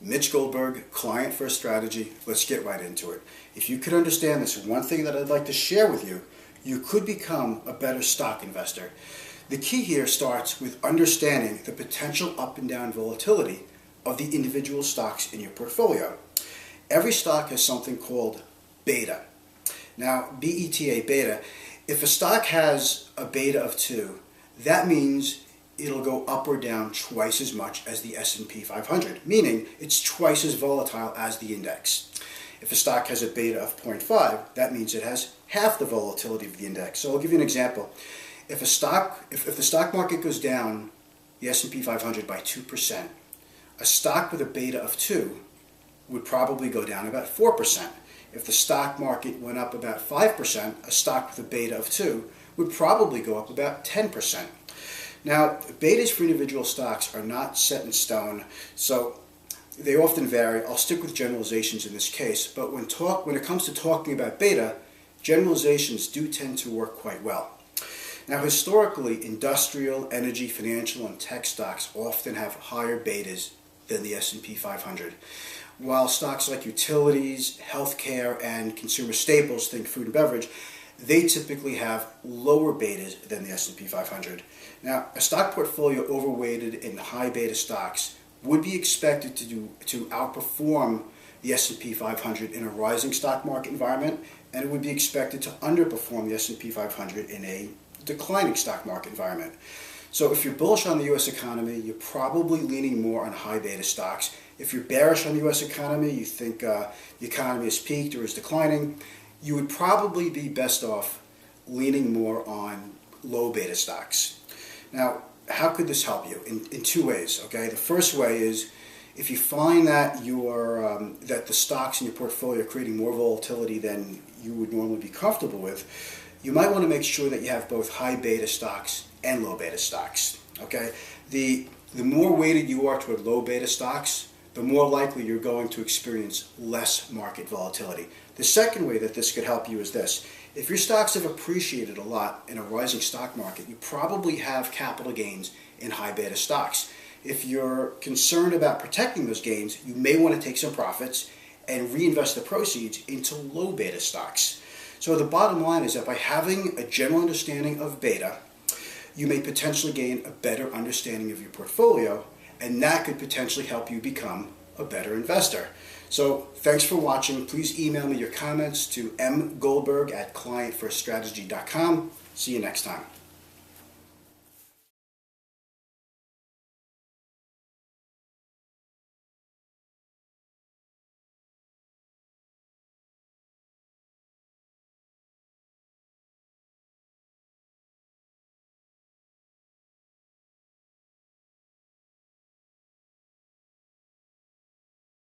Mitch Goldberg, ClientFirst Strategy. Let's get right into it. If you could understand this one thing that I'd like to share with you, you could become a better stock investor. The key here starts with understanding the potential up and down volatility of the individual stocks in your portfolio. Every stock has something called beta. Now, B-E-T-A, beta, if a stock has a beta of 2, that means it'll go up or down twice as much as the S&P 500, meaning it's twice as volatile as the index. If a stock has a beta of 0.5, that means it has half the volatility of the index. So I'll give you an example. If the stock market goes down, the S&P 500 by 2%, a stock with a beta of 2 would probably go down about 4%. If the stock market went up about 5%, a stock with a beta of 2 would probably go up about 10%. Now, betas for individual stocks are not set in stone, so they often vary. I'll stick with generalizations in this case, but when it comes to talking about beta, generalizations do tend to work quite well. Now, historically, industrial, energy, financial, and tech stocks often have higher betas than the S&P 500, while stocks like utilities, healthcare, and consumer staples, think food and beverage, they typically have lower betas than the S&P 500. Now, a stock portfolio overweighted in high beta stocks would be expected to outperform the S&P 500 in a rising stock market environment, and it would be expected to underperform the S&P 500 in a declining stock market environment. So if you're bullish on the U.S. economy, you're probably leaning more on high beta stocks. If you're bearish on the U.S. economy, you think the economy has peaked or is declining, you would probably be best off leaning more on low beta stocks. Now, how could this help you? In two ways, okay? The first way is if you find that that the stocks in your portfolio are creating more volatility than you would normally be comfortable with, you might want to make sure that you have both high beta stocks and low beta stocks, okay? The more weighted you are toward low beta stocks, the more likely you're going to experience less market volatility. The second way that this could help you is this. If your stocks have appreciated a lot in a rising stock market, you probably have capital gains in high beta stocks. If you're concerned about protecting those gains, you may want to take some profits and reinvest the proceeds into low beta stocks. So the bottom line is that by having a general understanding of beta, you may potentially gain a better understanding of your portfolio, and that could potentially help you become a better investor. So thanks for watching. Please email me your comments to mgoldberg@clientfirststrategy.com. See you next time.